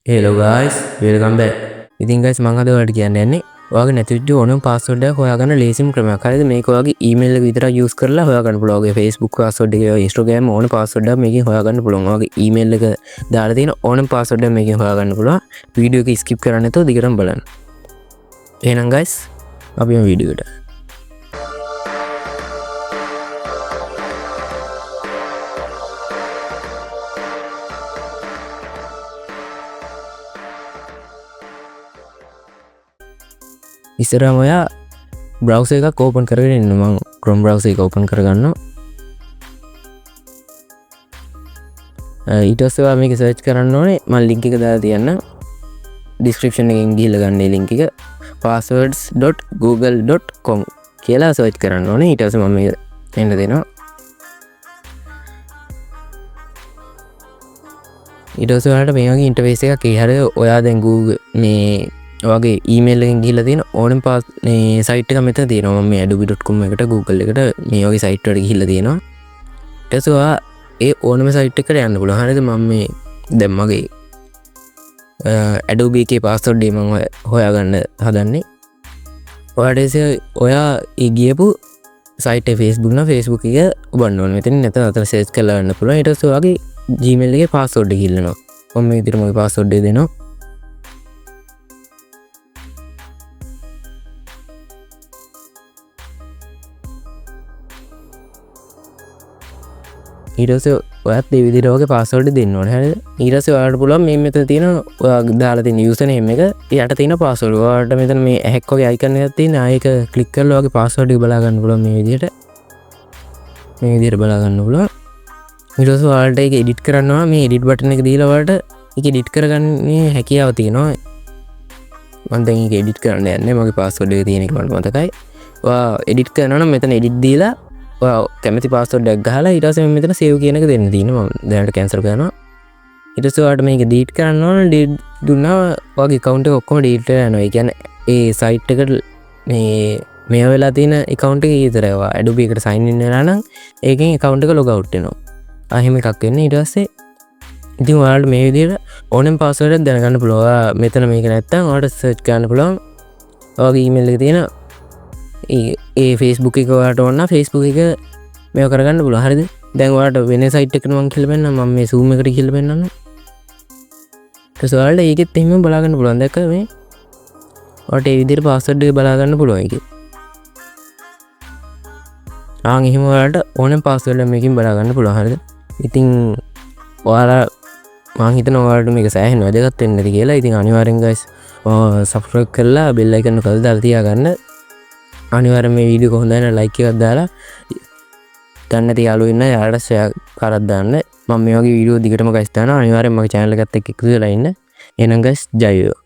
Hello guys, welcome back. ඉතින් guys මම අද ඔයාලට කියන්න යන්නේ ඔයාගේ නැතිවෙච්ච ඕනම password එකක් හොයාගන්න ලේසිම ක්‍රමයක්. හරිද? මේක ඔයාගේ email එක විතරක් use කරලා හොයාගන්න පුළුවන්. ඔයාගේ Facebook password එක, Instagram ඕන password එකක් මේකෙන් හොයාගන්න පුළුවන්. ඔයාගේ email එක දාලා තියෙන ඕනම password එකක් මේකෙන් හොයාගන්න පුළුවන්. වීඩියෝ එක skip කරන්නේ නැතුව දිගටම බලන්න. එහෙනම් guys අපි යමු වීඩියෝ එකට. ඉස්සරහම ඔයා browser එකක් open කරගෙන ඉන්න. මම Chrome browser එක open කරගන්නවා. ඊට පස්සේ ඔයා මේක search කරන්න ඕනේ. මම link එක දාලා තියන්නම්. description එකෙන් ගිහලා ගන්න මේ link එක passwords.google.com කියලා search කරන්න ඕනේ. ඊට පස්සේ මම මේක එන්න දෙනවා. ඊට පස්සේ ඔයාලට මේ වගේ interface එකක් එයි. හරිය ඔයා දැන් Google මේ ඔයාගේ ඊමේල් එකෙන් ගිහලා තියෙන ඕනම මේ සයිට් එක මෙතන තියෙනවා. මම මේ adobe.com එකට Google එකට මේ වගේ සයිට් වලට ගිහලා තියෙනවා. ඊට පස්සේ ඔයා ඒ ඕනම සයිට් එකකට යන්න පුළුවන්. හරිද? මම මේ දැන් මගේ Adobe එකේ password එක මම හොයාගන්න හදන්නේ. ඔයාට ඔයා ඒ ගියපු සයිට් එක Facebook නම් Facebook එක ඔබන්න ඕනේ. මෙතන නැත්නම් අතන search කරලා ගන්න පුළුවන්. ඊට පස්සේ ඔයාගේ Gmail එකේ password එක ඉල්ලනවා. මම මේ විදිහට මගේ password එක දෙනවා. ඊට පස්සේ ඔයත් මේ විදිහට ඔයගේ password දෙන්න ඕනේ. හරිද? ඊට පස්සේ ඔයාලට පුළුවන් මේ මෙතන තියෙන ඔයා දාලා තියෙන username එක යට තියෙන password. ඔයාලට මෙතන මේ ඇහැක් වගේ icon එකක් තියෙන. ආයෙක ක්ලික් කරලා ඔයාගේ password එක බලා ගන්න පුළුවන් මේ විදිහට. මේ විදිහට බලා ගන්න පුළුවන්. ඊට පස්සේ ඔයාලට ඒක edit කරනවා. මේ edit button එක දීලා ඔයාලට ඒක edit කරගන්නේ හැකියාව තියෙනවා. මම දැන් ඒක edit කරන්න යන්නේ. මගේ password එක තියෙන එක මට මතකයි. ඔයා edit කරනවා නම් මෙතන edit දීලා කැමති password එකක් ගහලා ඊට පස්සේ මෙතන save කියන එක දෙන්න තියෙනවා. මම දැනට cancel කරනවා. ඊට පස්සේ ඔයාලට මේක delete කරන්න ඕන. delete දුන්නා ඔයාගේ account එක ඔක්කොම delete වෙලා යනවා. ඒ කියන්නේ ඒ site එකට මේ වෙලා තියෙන account එක විතරයි. ඔයා Adobe එකට sign in වෙලා නම් ඒකෙන් account එක log out වෙනවා. එහෙම එකක් වෙන්නේ. ඊට පස්සේ ඉතින් ඔයාලට මේ විදිහට ඕනෙම password එකක් දැනගන්න පුළුවන්. ඔයා මෙතන මේක නැත්තම් ඔයාලට search කරන්න පුළුවන්. ඔයාගේ email එකේ තියෙන ඒ Facebook එක ඔයාලට ඕන නම් Facebook එක මේව කරගන්න පුළුවන්. හරිද? දැන් ඔයාලට වෙන සයිට් එකකට මම කියලා පෙන්නන්න. මම මේ Zoom එකට කියලා පෙන්නන්න. ඊට ඔයාලට ඒකෙත් එහෙම බලා ගන්න පුළුවන්. දැක්ක මේ ඔයාලට ඒ විදිහට password එක බලා ගන්න පුළුවන් ඒකේ. එහෙම ඔයාලට ඕනෙම password එක මේකෙන් බලා ගන්න පුළුවන්. හරිද? ඉතින් ඔයාලා මම හිතනවා ඔයාලට මේක සෑහෙන වැදගත් වෙන්න ඇති කියලා. ඉතින් අනිවාර්යෙන් guys subscribe කරලා bell icon එක දාලා තියාගන්න. අනිවාර්යෙන් මේ වීඩියෝ එක හොඳයි නම් like එකක් දාලා දැන් නැති යාළුවෝ ඉන්න යාළුවට share කරලා දාන්න. මම මේ වගේ වීඩියෝ දිගටම guys දානවා. අනිවාර්යෙන් මගේ channel එකත් එක්ක එකතු වෙලා ඉන්න. එහෙනම් guys ජය වේවා.